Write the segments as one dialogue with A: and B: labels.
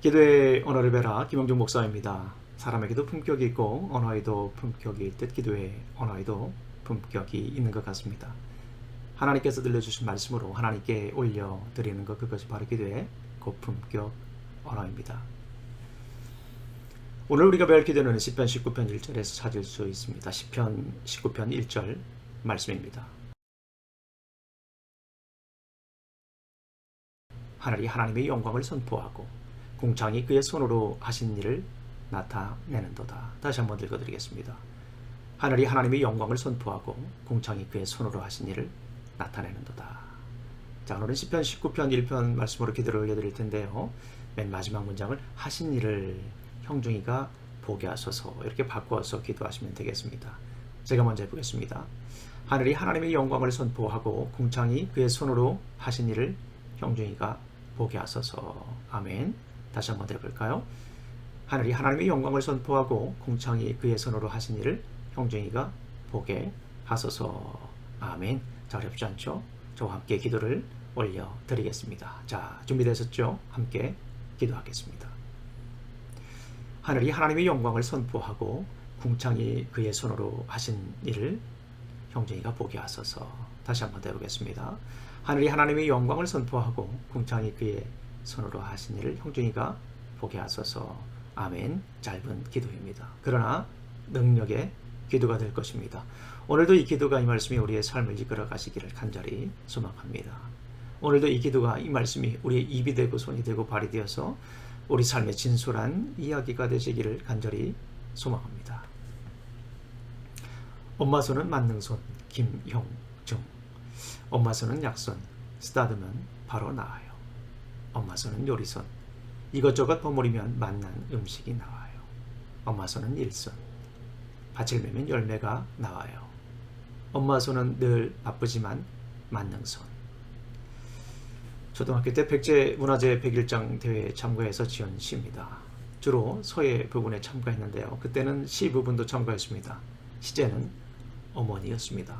A: 기도의 언어를 배라 김영중 목사입니다. 사람에게도 품격이 있고 언어에도 품격이 있듯 기도의 언어에도 품격이 있는 것 같습니다. 하나님께서 들려주신 말씀으로 하나님께 올려드리는 것, 그것이 바로 기도의 고품격 언어입니다. 오늘 우리가 배울 기도는 시편 19편 1절에서 찾을 수 있습니다. 시편 19편 1절 말씀입니다. 하늘이 하나님의 영광을 선포하고 궁창이 그의 손으로 하신 일을 나타내는도다. 다시 한번 읽어드리겠습니다. 하늘이 하나님의 영광을 선포하고 궁창이 그의 손으로 하신 일을 나타내는도다. 자, 오늘은 시편 19편 1편 말씀으로 기도를 올려드릴 텐데요. 맨 마지막 문장을 하신 일을 형중이가 보게 하소서, 이렇게 바꾸어서 기도하시면 되겠습니다. 제가 먼저 해보겠습니다. 하늘이 하나님의 영광을 선포하고 궁창이 그의 손으로 하신 일을 형중이가 보게 하소서. 아멘. 다시 한번 해볼까요? 하늘이 하나님의 영광을 선포하고 궁창이 그의 손으로 하신 일을 형중이가 보게 하소서. 아멘. 자, 어렵지 않죠? 저와 함께 기도를 올려드리겠습니다. 자, 준비되셨죠? 함께 기도하겠습니다. 하늘이 하나님의 영광을 선포하고 궁창이 그의 손으로 하신 일을 형제이가 보게 하소서. 다시 한번 해보겠습니다. 하늘이 하나님의 영광을 선포하고 궁창이 그의 손으로 하신 일을 형제이가 보게 하소서. 아멘. 짧은 기도입니다. 그러나 능력의 기도가 될 것입니다. 오늘도 이 기도가, 이 말씀이 우리의 삶을 이끌어 가시기를 간절히 소망합니다. 오늘도 이 기도가, 이 말씀이 우리의 입이 되고 손이 되고 발이 되어서 우리 삶의 진솔한 이야기가 되시기를 간절히 소망합니다. 엄마 손은 만능손 김형중, 엄마 손은 약손 쓰다듬으면 바로 나와요. 엄마 손은 요리손, 이것저것 버무리면 맛난 음식이 나와요. 엄마 손은 일손, 밭을 매면 열매가 나와요. 엄마 손은 늘 바쁘지만 만능손. 초등학교 때 백제문화재 101장 대회에 참가해서 지은 시입니다. 주로 서예 부분에 참가했는데요. 그때는 시 부분도 참가했습니다. 시제는 어머니였습니다.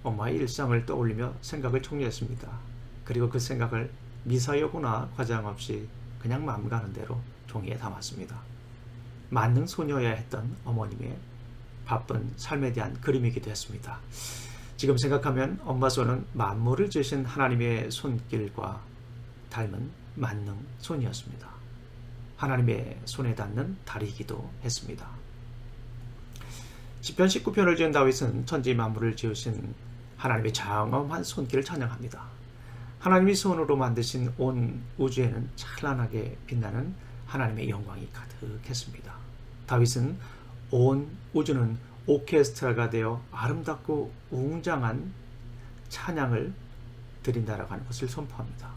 A: 엄마의 일상을 떠올리며 생각을 정리했습니다. 그리고 그 생각을 미사여구나 과장 없이 그냥 마음 가는 대로 종이에 담았습니다. 만능 소녀여야 했던 어머님의 바쁜 삶에 대한 그림이기도 했습니다. 지금 생각하면 엄마 손은 만물을 지으신 하나님의 손길과 닮은 만능 손이었습니다. 하나님의 손에 닿는 다리이기도 했습니다. 시편 19편을 지은 다윗은 천지 만물을 지으신 하나님의 장엄한 손길을 찬양합니다. 하나님이 손으로 만드신 온 우주에는 찬란하게 빛나는 하나님의 영광이 가득했습니다. 다윗은 온 우주는 오케스트라가 되어 아름답고 웅장한 찬양을 드린다라고 하는 것을 선포합니다.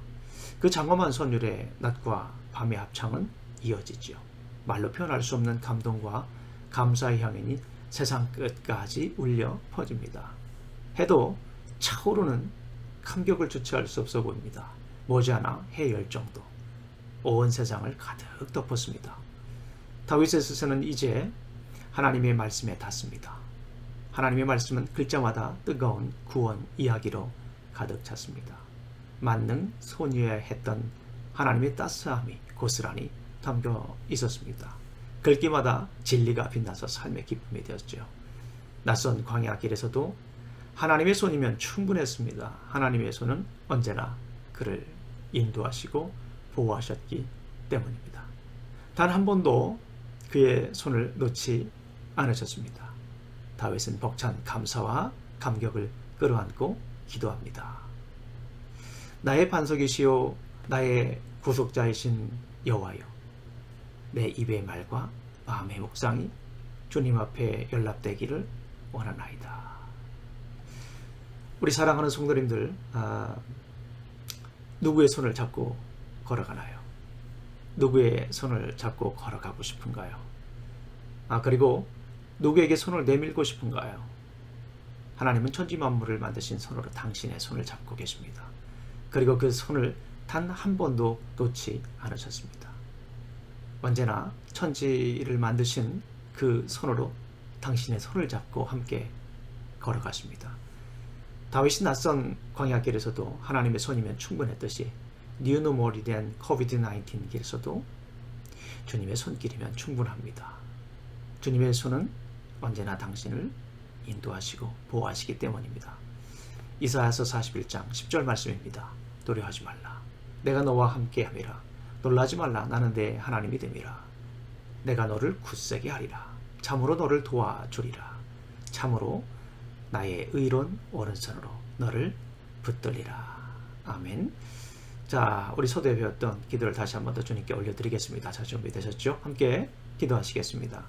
A: 그 장엄한 선율의 낮과 밤의 합창은 이어지지요. 말로 표현할 수 없는 감동과 감사의 향연이 세상 끝까지 울려 퍼집니다. 해도 차오르는 감격을 주체할 수 없어 보입니다. 머지않아 해 열 정도 온 세상을 가득 덮었습니다. 다윗의 스승은 이제 하나님의 말씀에 닿습니다. 하나님의 말씀은 글자마다 뜨거운 구원 이야기로 가득 찼습니다. 만능 소녀여야 했던 하나님의 따스함이 고스란히 담겨 있었습니다. 글귀마다 진리가 빛나서 삶의 기쁨이 되었죠. 낯선 광야 길에서도 하나님의 손이면 충분했습니다. 하나님의 손은 언제나 그를 인도하시고 보호하셨기 때문입니다. 단 한 번도 그의 손을 놓지 않으셨습니다. 다윗은 벅찬 감사와 감격을 끌어안고 기도합니다. 나의 반석이시요 나의 구속자이신 여호와여, 내 입의 말과 마음의 묵상이 주님 앞에 연락되기를 원하나이다. 우리 사랑하는 성도님들, 누구의 손을 잡고 걸어가나요? 누구의 손을 잡고 걸어가고 싶은가요? 그리고 누구에게 손을 내밀고 싶은가요? 하나님은 천지 만물을 만드신 손으로 당신의 손을 잡고 계십니다. 그리고 그 손을 단 한 번도 놓지 않으셨습니다. 언제나 천지를 만드신 그 손으로 당신의 손을 잡고 함께 걸어가십니다. 다윗이 낯선 광야길에서도 하나님의 손이면 충분했듯이 뉴노멀이 된 코비드-19 길에서도 주님의 손길이면 충분합니다. 주님의 손은 언제나 당신을 인도하시고 보호하시기 때문입니다. 이사야서 41장 10절 말씀입니다. 두려워하지 말라. 내가 너와 함께함이라. 놀라지 말라. 나는 내 하나님이 됨이라. 내가 너를 굳세게 하리라. 참으로 너를 도와주리라. 참으로 나의 의로운 오른손으로 너를 붙들리라. 아멘. 자, 우리 서두에 배웠던 기도를 다시 한번 더 주님께 올려드리겠습니다. 자, 준비되셨죠? 함께 기도하시겠습니다.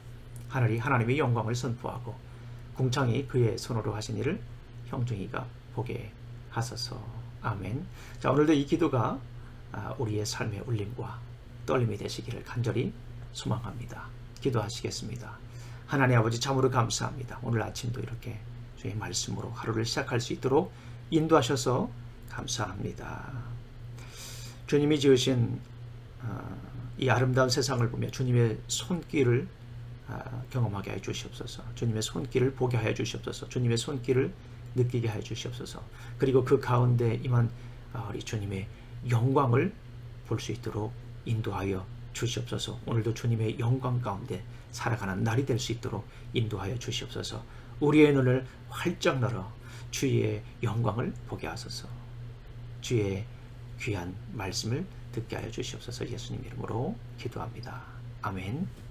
A: 하늘이 하나님의 영광을 선포하고 궁창이 그의 손으로 하신 일을 형중이가 보게 하소서. 아멘. 자, 오늘도 이 기도가 우리의 삶의 울림과 떨림이 되시기를 간절히 소망합니다. 기도하시겠습니다. 하나님 아버지, 참으로 감사합니다. 오늘 아침도 이렇게 주의 말씀으로 하루를 시작할 수 있도록 인도하셔서 감사합니다. 주님이 지으신 이 아름다운 세상을 보며 주님의 손길을 경험하게 하여 주시옵소서. 주님의 손길을 보게 하여 주시옵소서. 주님의 손길을 느끼게 하여 주시옵소서. 그리고 그 가운데 임한 우리 주님의 영광을 볼 수 있도록 인도하여 주시옵소서. 오늘도 주님의 영광 가운데 살아가는 날이 될 수 있도록 인도하여 주시옵소서. 우리의 눈을 활짝 열어 주의 영광을 보게 하소서. 주의 귀한 말씀을 듣게 하여 주시옵소서. 예수님 이름으로 기도합니다. 아멘.